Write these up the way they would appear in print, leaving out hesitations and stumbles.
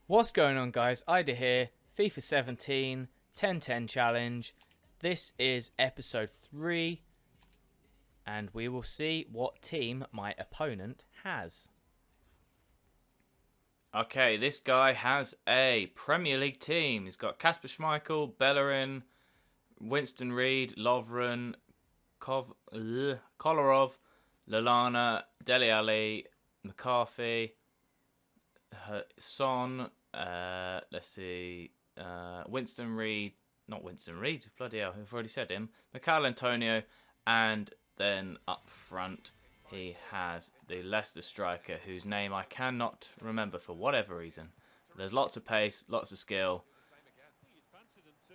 What's going on, guys? Ida here, FIFA 17, 10-10 challenge. This is episode 3, and we will see what team my opponent has. Okay, this guy has a Premier League team. He's got Kasper Schmeichel, Bellerin, Winston Reid, Lovren, Kolarov, Lallana, Dele Alli, McCarthy, Son, let's see, Winston Reid, not Winston Reid, bloody hell, I've already said him, Michail Antonio, and then up front he has the Leicester striker whose name I cannot remember for whatever reason. There's lots of pace, lots of skill,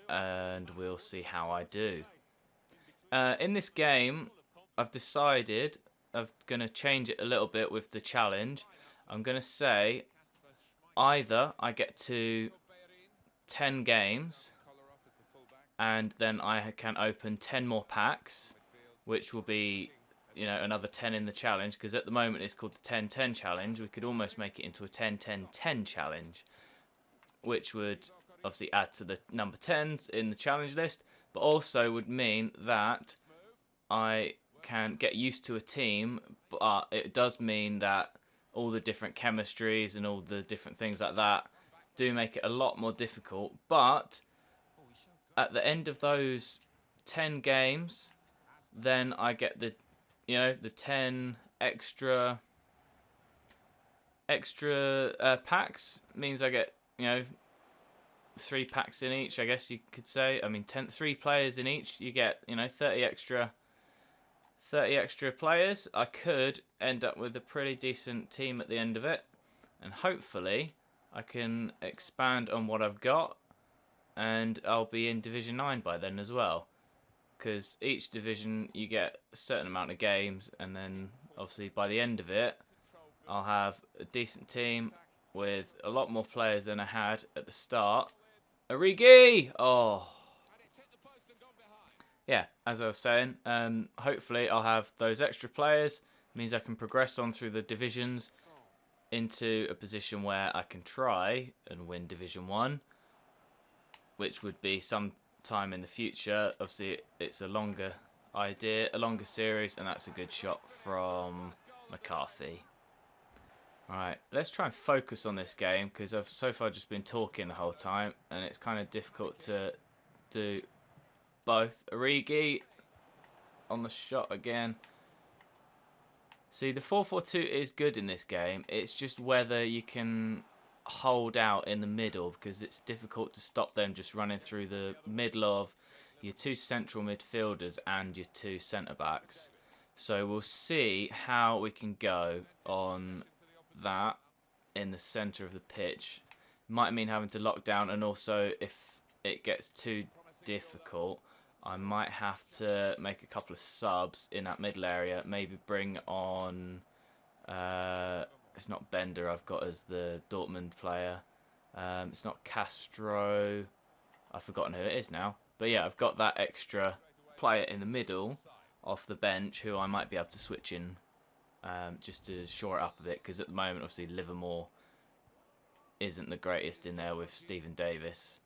and we'll see how I do. In this game, I've decided I'm going to change it a little bit with the challenge. I'm going to say either I get to 10 games and then I can open 10 more packs, which will be, you know, another 10 in the challenge, because at the moment it's called the 10-10 challenge. We could almost make it into a 10-10-10 challenge, which would obviously add to the number 10s in the challenge list, but also would mean that I can get used to a team, but it does mean that all the different chemistries and all the different things like that do make it a lot more difficult. But at the end of those 10 games, then I get the, you know, the 10 extra packs. Means I get, you know, 3 packs in each, I guess you could say. I mean, 3 players in each. You get, you know, 30 extra players. I could end up with a pretty decent team at the end of it, and hopefully I can expand on what I've got, and I'll be in Division 9 by then as well, because each division you get a certain amount of games, and then obviously by the end of it I'll have a decent team with a lot more players than I had at the start. Origi! Oh, yeah, as I was saying, hopefully I'll have those extra players. It means I can progress on through the divisions into a position where I can try and win Division 1, which would be some time in the future. Obviously, it's a longer idea, a longer series, and that's a good shot from McCarthy. Alright, let's try and focus on this game, because I've so far just been talking the whole time, and it's kind of difficult to do both. Origi on the shot again. See, the 4-4-2 is good in this game. It's just whether you can hold out in the middle, because it's difficult to stop them just running through the middle of your 2 central midfielders and your 2 centre-backs. So we'll see how we can go on that in the centre of the pitch. Might mean having to lock down, and also if it gets too difficult, I might have to make a couple of subs in that middle area. Maybe bring on, it's not Bender I've got as the Dortmund player. It's not Castro. I've forgotten who it is now. But yeah, I've got that extra player in the middle off the bench who I might be able to switch in, just to shore it up a bit. Because at the moment, obviously, Livermore isn't the greatest in there with Stephen Davis.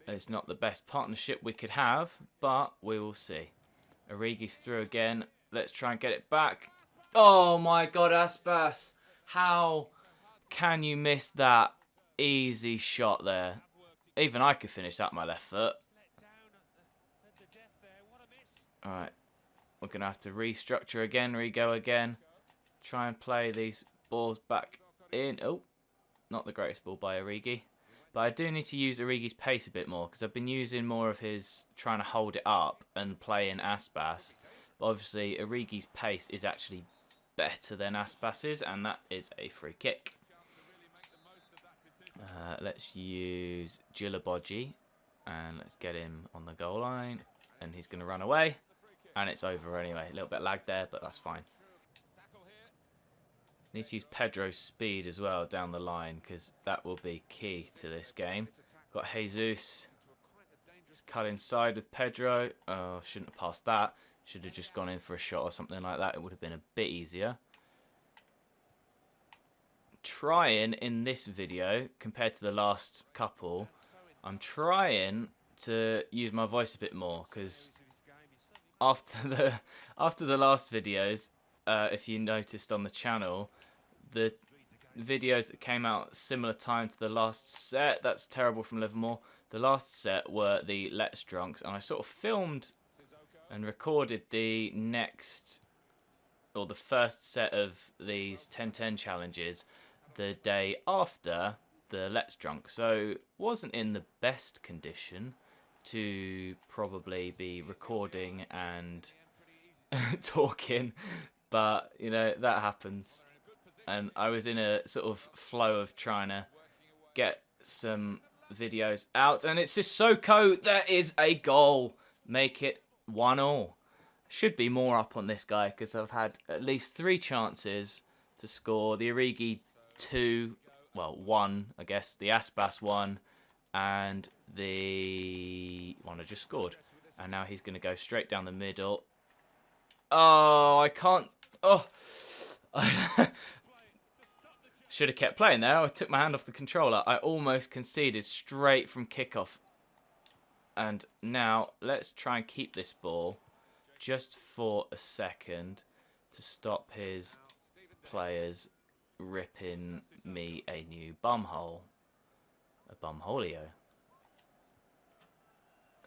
It's not the best partnership we could have, but we will see. Origi's through again. Let's try and get it back. Oh my God, Aspas. How can you miss that easy shot there? Even I could finish that with my left foot. Alright. We're going to have to restructure again, re-go again. Try and play these balls back in. Oh, not the greatest ball by Origi. But I do need to use Origi's pace a bit more, because I've been using more of his trying to hold it up and play in Aspas. But obviously, Origi's pace is actually better than Aspas's, and that is a free kick. Let's use Gilabogi, and let's get him on the goal line. And he's going to run away, and it's over anyway. A little bit lag there, but that's fine. Need to use Pedro's speed as well down the line, because that will be key to this game. Got Jesus. Just cut inside with Pedro. Oh, shouldn't have passed that. Should have just gone in for a shot or something like that. It would have been a bit easier. trying in this video, compared to the last couple, I'm trying to use my voice a bit more, because after the last videos, if you noticed on the channel, the videos that came out similar time to the last set, that's terrible from Livermore, the last set were the Let's Drunks, and I sort of filmed and recorded the next, or the first set of these 10-10 challenges the day after the Let's Drunk, so wasn't in the best condition to probably be recording and talking, but you know, that happens. And I was in a sort of flow of trying to get some videos out, and it's Sissoko. That is a goal. Make it 1-1. Should be more up on this guy because I've had at least 3 chances to score. The Origi 2, well 1 I guess, the Aspas 1, and the one I just scored. And now he's going to go straight down the middle. Oh, I can't. Oh. Should have kept playing there. I took my hand off the controller. I almost conceded straight from kickoff. And now let's try and keep this ball just for a second to stop his players ripping me a new bumhole. A bumholio.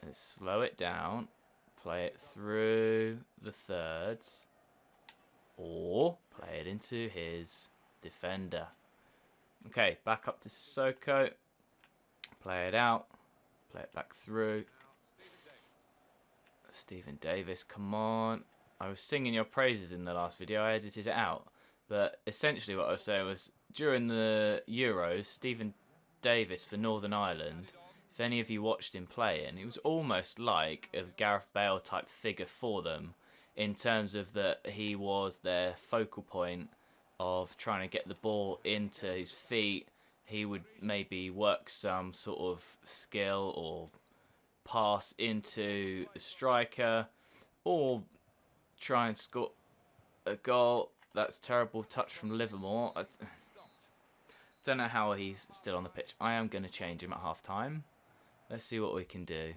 Let's slow it down. Play it through the thirds. Or play it into his defender. Okay, back up to Sissoko. Play it out. Play it back through. Stephen Davis, come on. I was singing your praises in the last video. I edited it out. But essentially what I was saying was, during the Euros, Stephen Davis for Northern Ireland, if any of you watched him playing, he was almost like a Gareth Bale type figure for them, in terms of that he was their focal point of trying to get the ball into his feet. He would maybe work some sort of skill or pass into the striker, or try and score a goal. That's terrible touch from Livermore. I don't know how he's still on the pitch. I am going to change him at half time. Let's see what we can do.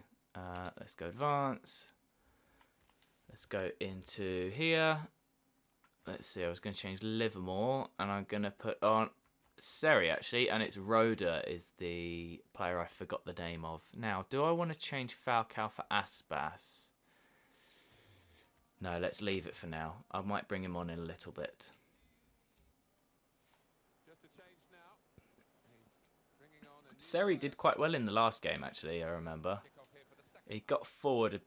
Let's go advance. Let's go into here. Let's see, I was going to change Livermore, and I'm going to put on Seri, actually, and it's Roda is the player I forgot the name of. Now, do I want to change Falcao for Aspas? No, let's leave it for now. I might bring him on in a little bit. Seri did quite well in the last game, actually, I remember. He got forward.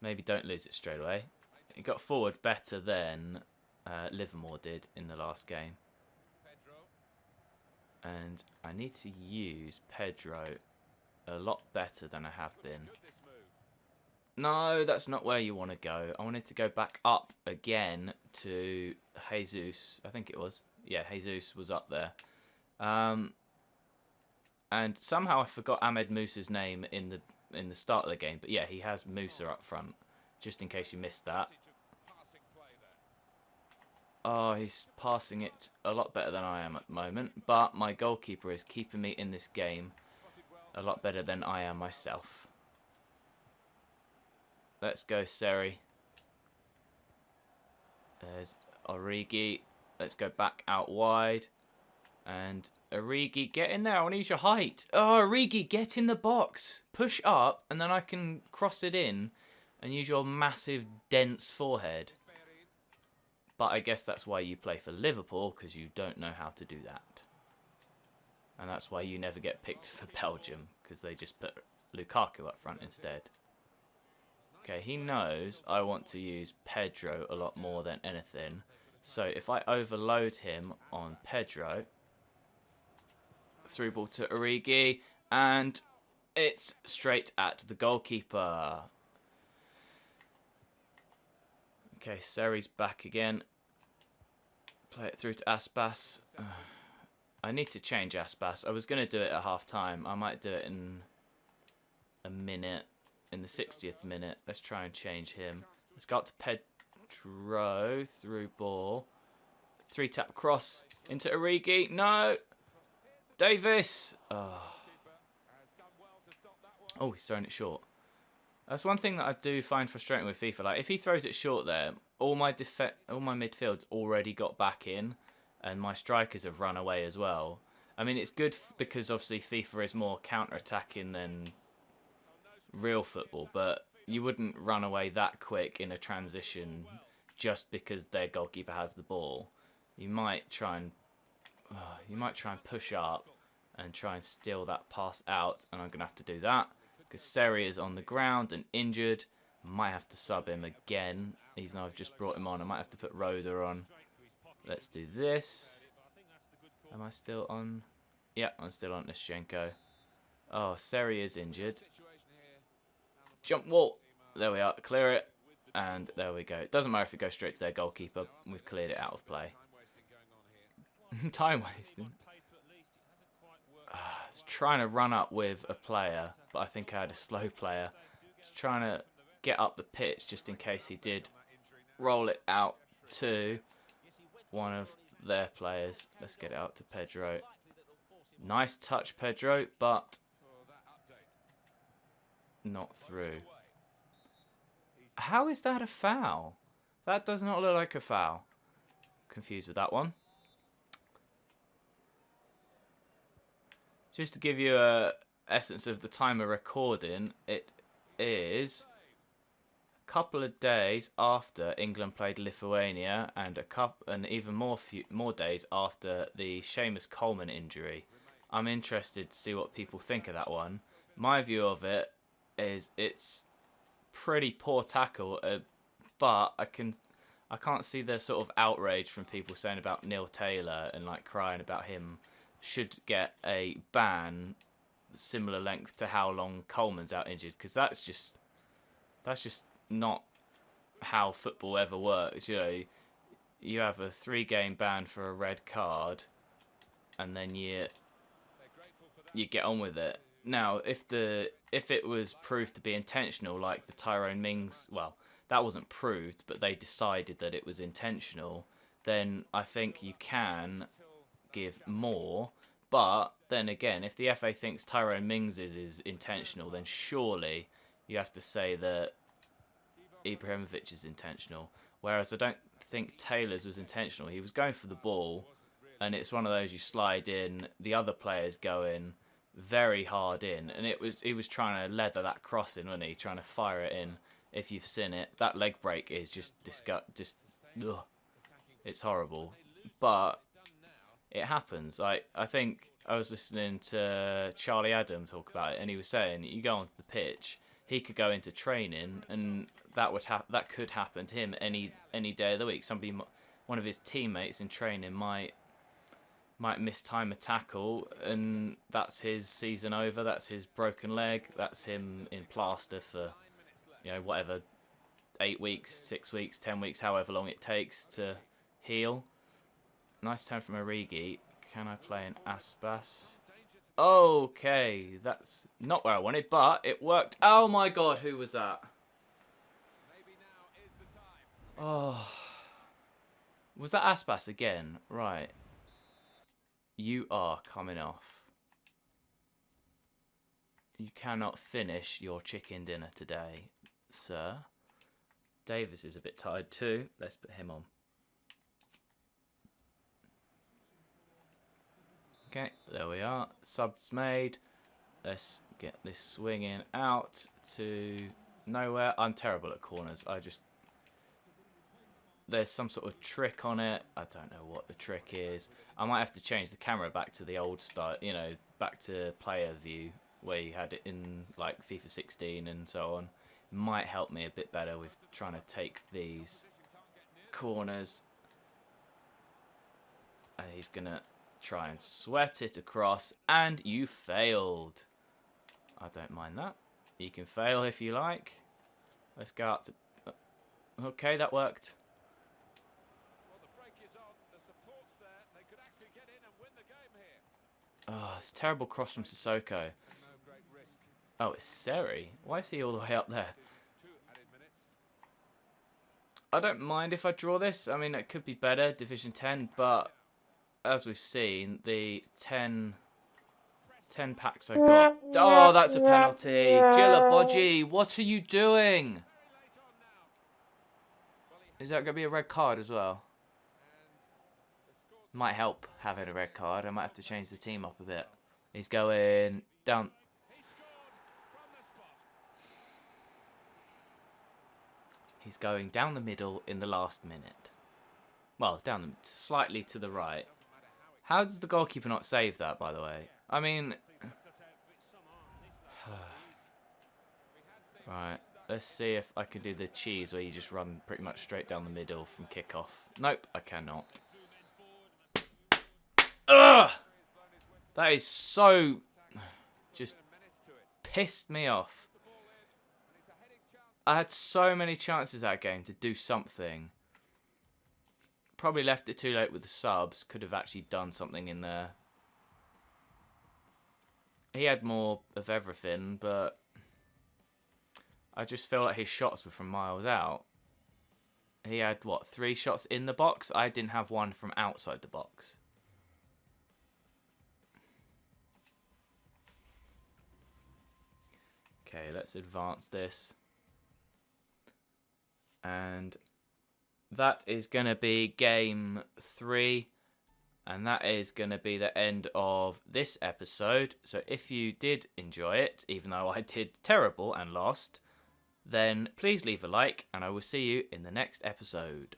Maybe don't lose it straight away. He got forward better than Livermore did in the last game. And I need to use Pedro a lot better than I have been. No, that's not where you want to go. I wanted to go back up again to Jesus. I think it was. Yeah, Jesus was up there. And somehow I forgot Ahmed Musa's name in the start of the game. But yeah, he has Musa up front, just in case you missed that. Oh, he's passing it a lot better than I am at the moment. But my goalkeeper is keeping me in this game a lot better than I am myself. Let's go, Seri. There's Origi. Let's go back out wide. And Origi, get in there. I want to use your height. Oh, Origi, get in the box. Push up, and then I can cross it in and use your massive, dense forehead. But I guess that's why you play for Liverpool, because you don't know how to do that. And that's why you never get picked for Belgium, because they just put Lukaku up front instead. Okay, he knows I want to use Pedro a lot more than anything. So if I overload him on Pedro, through ball to Origi, and it's straight at the goalkeeper. Okay, Seri's back again. Play it through to Aspas. I need to change Aspas. I was going to do it at half time. I might do it in a minute, in the 60th minute. Let's try and change him. Let's go up to Pedro, through ball 3-tap cross into Origi. No! Davis! Oh, he's throwing it short. That's one thing that I do find frustrating with FIFA. Like, if he throws it short there, all my midfield's already got back in, and my strikers have run away as well. I mean, it's good because obviously FIFA is more counter-attacking than real football, but you wouldn't run away that quick in a transition just because their goalkeeper has the ball. You might try and push up and try and steal that pass out, and I'm gonna have to do that because Seri is on the ground and injured. Might have to sub him again, even though I've just brought him on. I might have to put Roda on. Let's do this. Am I still on? Yeah, I'm still on Nischenko. Oh, Seri is injured. Jump wall. There we are. Clear it. And there we go. It doesn't matter if it goes straight to their goalkeeper. We've cleared it out of play. Time wasting. I was trying to run up with a player, but I think I had a slow player. I was trying to get up the pitch just in case he did roll it out to one of their players. Let's get it out to Pedro. Nice touch, Pedro, but not through. How is that a foul? That does not look like a foul. Confused with that one. Just to give you a essence of the time of recording, it is a couple of days after England played Lithuania, and even more days after the Seamus Coleman injury. I'm interested to see what people think of that one. My view of it is it's pretty poor tackle, but I can't see the sort of outrage from people saying about Neil Taylor and like crying about him should get a ban similar length to how long Coleman's out injured, because that's just not how football ever works. You know, you have a 3-game ban for a red card, and then you get on with it. Now, if it was proved to be intentional, like the Tyrone Mings, well, that wasn't proved, but they decided that it was intentional, then I think you can give more. But then again, if the FA thinks Tyrone Mings is intentional, then surely you have to say that Ibrahimovic is intentional. Whereas I don't think Taylor's was intentional. He was going for the ball, and it's one of those you slide in, the other players go in very hard in, and he was trying to leather that cross in, wasn't he? Trying to fire it in. If you've seen it, that leg break is just ugh. It's horrible. But it happens. I think I was listening to Charlie Adam talk about it, and he was saying you go onto the pitch, he could go into training, and that could happen to him any day of the week. One of his teammates in training might mistime a tackle, and that's his season over. That's his broken leg. That's him in plaster for, you know, whatever, 8 weeks, 6 weeks, 10 weeks, however long it takes to heal. Nice turn from Origi. Can I play an Aspas? Okay, that's not where I wanted, but it worked. Oh my god, who was that? Oh, was that Aspas again? Right. You are coming off. You cannot finish your chicken dinner today, sir. Davis is a bit tired too. Let's put him on. Okay, there we are. Subs made. Let's get this swinging out to nowhere. I'm terrible at corners. There's some sort of trick on it. I don't know what the trick is. I might have to change the camera back to the old style, you know, back to player view, where you had it in like FIFA 16 and so on. It might help me a bit better with trying to take these corners. And he's going to try and sweat it across, and you failed. I don't mind that. You can fail if you like. Let's go out to... Okay, that worked. Oh, it's a terrible cross from Sissoko. Oh, it's Seri. Why is he all the way up there? I don't mind if I draw this. I mean, it could be better, Division 10, but as we've seen, the 10 packs I've got. Oh, that's a penalty. Jillaboji, what are you doing? Is that going to be a red card as well? Might help having a red card. I might have to change the team up a bit. He's going down. He's going down the middle in the last minute. Well, slightly to the right. How does the goalkeeper not save that, by the way? I mean... Right, let's see if I can do the cheese where you just run pretty much straight down the middle from kickoff. Nope, I cannot. Ugh! That is so... just pissed me off. I had so many chances that game to do something. Probably left it too late with the subs. Could have actually done something in there. He had more of everything, but I just feel like his shots were from miles out. He had, what, 3 shots in the box? I didn't have one from outside the box. Okay, let's advance this. And that is going to be game 3. And that is going to be the end of this episode. So if you did enjoy it, even though I did terrible and lost, then please leave a like, and I will see you in the next episode.